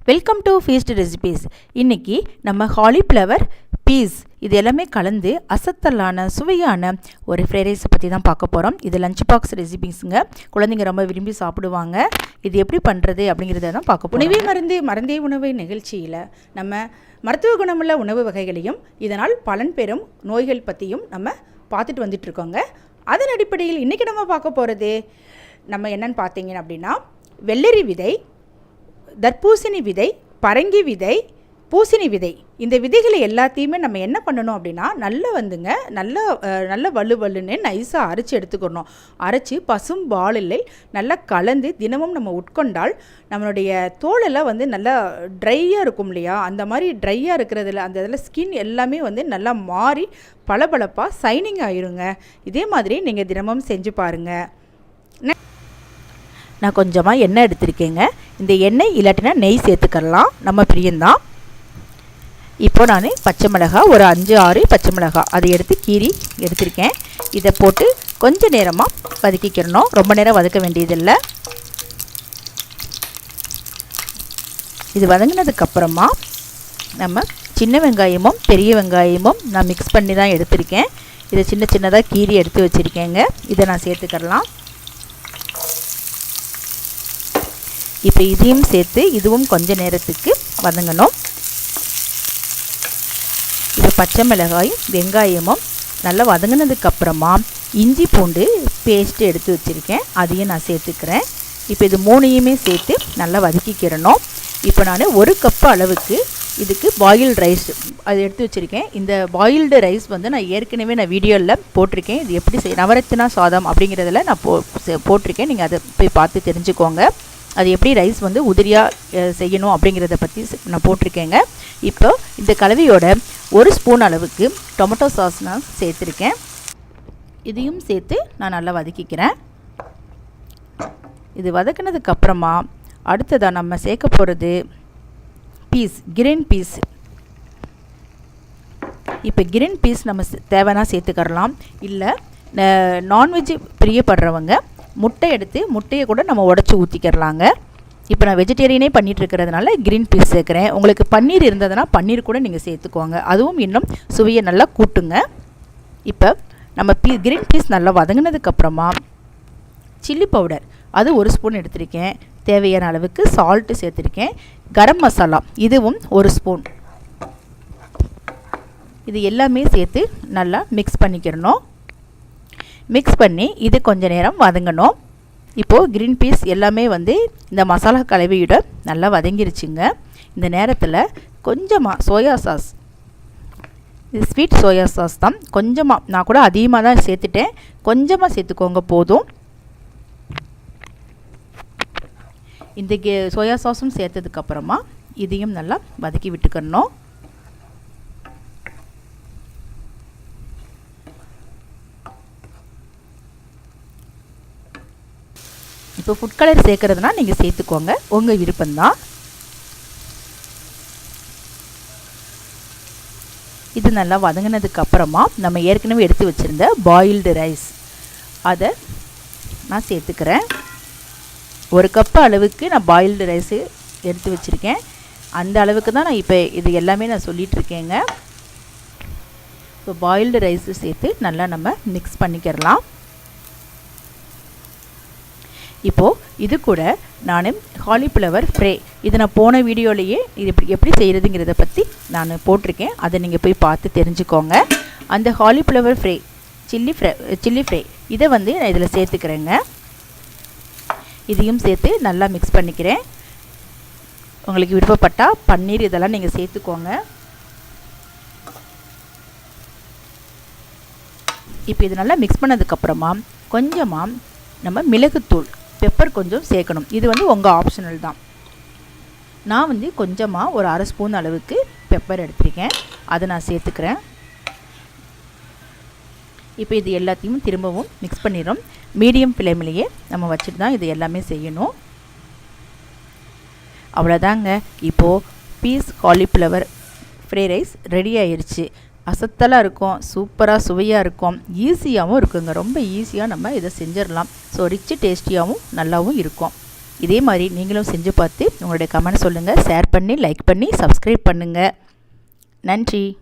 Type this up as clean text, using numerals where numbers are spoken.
Welcome to feast recipes. இன்றைக்கி நம்ம cauliflower piece இது எல்லாமே கலந்து அசத்தலான சுவையான ஒரு ஃப்ரைட் ரைஸை பற்றி தான் பார்க்க போகிறோம். இது லஞ்ச் பாக்ஸ் ரெசிபீஸுங்க. குழந்தைங்க ரொம்ப விரும்பி சாப்பிடுவாங்க. இது எப்படி பண்ணுறது அப்படிங்கிறத தான் பார்க்க போகிறோம். உணவே மருந்தே உணவு நிகழ்ச்சியில் நம்ம மருத்துவ குணமுள்ள உணவு வகைகளையும் இதனால் பலன் பெறும் நோய்கள் பற்றியும் நம்ம பார்த்துட்டு வந்துட்டுருக்கோங்க. அதன் அடிப்படையில் இன்றைக்கி நம்ம பார்க்க போகிறது நம்ம என்னென்னு பார்த்தீங்க அப்படின்னா, வெள்ளரி விதை, தர்பூசணி விதை, பரங்கி விதை, பூசணி விதை. இந்த விதைகளை எல்லாத்தையுமே நம்ம என்ன பண்ணணும் அப்படின்னா, நல்ல வலுவலுன்னு நைஸாக அரைச்சி எடுத்துக்கணும். அரைச்சி பசும் பாலில் நல்லா கலந்து தினமும் நம்ம உட்கொண்டால் நம்மளுடைய தோலெல்லாம் நல்லா ட்ரையாக இருக்கும் இல்லையா, அந்த மாதிரி ட்ரையாக இருக்கிறதுல அந்த இதில் ஸ்கின் எல்லாமே நல்லா மாறி பளபளப்பாக சைனிங் ஆயிருங்க. இதே மாதிரி நீங்கள் தினமும் செஞ்சு பாருங்கள். நான் கொஞ்சமாக எண்ணெய் எடுத்திருக்கேங்க. இந்த எண்ணெய் இல்லாட்டினா நெய் சேர்த்துக்கலாம், நம்ம பிரியந்தான். இப்போ நான் பச்சை மிளகாய் ஒரு 5-6 பச்சை மிளகாய் அதை எடுத்து கீறி எடுத்திருக்கேன். இதை போட்டு கொஞ்சம் நேரமாக வதக்கிக்கிறணும். ரொம்ப நேரம் வதக்க வேண்டியதில்லை. இது வதங்கினதுக்கப்புறமா நம்ம சின்ன வெங்காயமும் பெரிய வெங்காயமும் நான் மிக்ஸ் பண்ணி தான் எடுத்திருக்கேன். இதை சின்ன சின்னதாக கீறி எடுத்து வச்சுருக்கேங்க. இதை நான் சேர்த்துக்கலாம். இப்போ இதையும் சேர்த்து இதுவும் கொஞ்ச நேரத்துக்கு வதங்கணும். இப்போ பச்சை மிளகாயும் வெங்காயமும் நல்லா வதங்கினதுக்கப்புறமா இஞ்சி பூண்டு பேஸ்ட்டு எடுத்து வச்சுருக்கேன், அதையும் நான் சேர்த்துக்கிறேன். இப்போ இது மூணையுமே சேர்த்து நல்லா வதக்கிக்கிறணும். இப்போ நான் 1 கப்பு அளவுக்கு இதுக்கு பாயில்டு ரைஸ் அது எடுத்து வச்சுருக்கேன். இந்த பாயில்டு ரைஸ் நான் ஏற்கனவே வீடியோவில் போட்டிருக்கேன். இது எப்படி நவரத்தினா சாதம் அப்படிங்கிறதுல நான் போட்டிருக்கேன். நீங்கள் அதை போய் பார்த்து தெரிஞ்சுக்கோங்க. அது எப்படி ரைஸ் உதிரியாக செய்யணும் அப்படிங்கிறத பற்றி நான் போட்டிருக்கேங்க. இப்போ இந்த கலவையோட 1 ஸ்பூன் அளவுக்கு டொமேட்டோ சாஸ் நான் சேர்த்துருக்கேன். இதையும் சேர்த்து நான் நல்லா வதக்கிக்கிறேன். இது வதக்கினதுக்கப்புறமா அடுத்ததாக நம்ம சேர்க்க போகிறது கிரீன் பீஸ். இப்போ கிரீன் பீஸ் நம்ம தேவைன்னா சேர்த்துக்கறலாம். இல்லை நான்வெஜ் பிரியப்படுறவங்க முட்டை எடுத்து முட்டையை கூட நம்ம உடச்சி ஊற்றிக்கிறலாங்க. இப்போ நான் வெஜிடேரியனே பண்ணிகிட்டு இருக்கிறதுனால கிரீன் பீஸ் சேர்க்குறேன். உங்களுக்கு பன்னீர் இருந்ததுன்னா பன்னீர் கூட நீங்கள் சேர்த்துக்கோங்க, அதுவும் இன்னும் சுவையை நல்லா கூட்டுங்க. இப்போ நம்ம கிரீன் பீஸ் நல்லா வதங்கினதுக்கப்புறமா சில்லி பவுடர் அது 1 ஸ்பூன் எடுத்திருக்கேன். தேவையான அளவுக்கு சால்ட்டு சேர்த்துருக்கேன். கரம் மசாலா இதுவும் 1 ஸ்பூன். இது எல்லாமே சேர்த்து நல்லா மிக்ஸ் பண்ணிக்கிறணும். மிக்ஸ் பண்ணி இது கொஞ்சம் நேரம் வதங்கணும். இப்போது க்ரீன் பீஸ் எல்லாமே இந்த மசாலா கலவையோட நல்லா வதங்கிருச்சுங்க. இந்த நேரத்தில் கொஞ்சமாக சோயா சாஸ், இது ஸ்வீட் சோயா சாஸ் தான், கொஞ்சமாக, நான் கூட அதிகமாக தான் சேர்த்துட்டேன், கொஞ்சமாக சேர்த்துக்கோங்க போதும். இந்த சோயா சாஸும் சேர்த்ததுக்கப்புறமா இதையும் நல்லா வதக்கி விட்டுக்கணும். இப்போ ஃபுட் கலர் சேர்க்குறதுனா நீங்கள் சேர்த்துக்கோங்க, உங்கள் விருப்பம்தான். இது நல்லா வதங்கினதுக்கப்புறமா நம்ம ஏற்கனவே எடுத்து வச்சுருந்த பாயில்டு ரைஸ் அதை நான் சேர்த்துக்கிறேன். 1 கப்பு அளவுக்கு நான் பாயில்டு ரைஸு எடுத்து வச்சுருக்கேன். அந்த அளவுக்கு தான் நான் இப்போ இது எல்லாமே நான் சொல்லிகிட்ருக்கேங்க. இப்போ பாயில்டு ரைஸு சேர்த்து நல்லா நம்ம மிக்ஸ் பண்ணிக்கிறலாம். இப்போது இது கூட நான் காலிஃப்ளவர் ஃப்ரை இது நான் போன வீடியோலேயே இது எப்படி செய்கிறதுங்கிறத பற்றி நான் போட்டிருக்கேன். அதை நீங்கள் போய் பார்த்து தெரிஞ்சுக்கோங்க. அந்த காலிஃப்ளவர் ஃப்ரை சில்லி ஃப்ரை இதை நான் இதில் சேர்த்துக்கிறேங்க. இதையும் சேர்த்து நல்லா மிக்ஸ் பண்ணிக்கிறேன். உங்களுக்கு விருப்பப்பட்டால் பன்னீர் இதெல்லாம் நீங்கள் சேர்த்துக்கோங்க. இப்போ இது நல்லா மிக்ஸ் பண்ணதுக்கப்புறமா கொஞ்சமாக நம்ம மிளகுத்தூள் பெப்பர் கொஞ்சம் சேர்க்கணும். இது உங்கள் ஆப்ஷனல் தான். நான் கொஞ்சமாக ஒரு 1/2 ஸ்பூன் அளவுக்கு பெப்பர் எடுத்திருக்கேன், அதை நான் சேர்த்துக்கிறேன். இப்போ இது எல்லாத்தையும் திரும்பவும் மிக்ஸ் பண்ணிடுறோம். மீடியம் ஃப்ளேம்லேயே நம்ம வச்சுட்டு தான் இது எல்லாமே செய்யணும். அவ்வளோதாங்க. இப்போது peas cauliflower fried rice ready ஆயிடுச்சு. அசத்தலாக இருக்கும், சூப்பராக சுவையாக இருக்கும், ஈஸியாகவும் இருக்குங்க. ரொம்ப ஈஸியாக நம்ம இதை செஞ்சிடலாம். ஸோ ரிச்சு டேஸ்டியாகவும் நல்லாவும் இருக்கும். இதே மாதிரி நீங்களும் செஞ்சு பார்த்து உங்களுடைய கமெண்ட் சொல்லுங்கள். ஷேர் பண்ணி லைக் பண்ணி சப்ஸ்கிரைப் பண்ணுங்கள். நன்றி.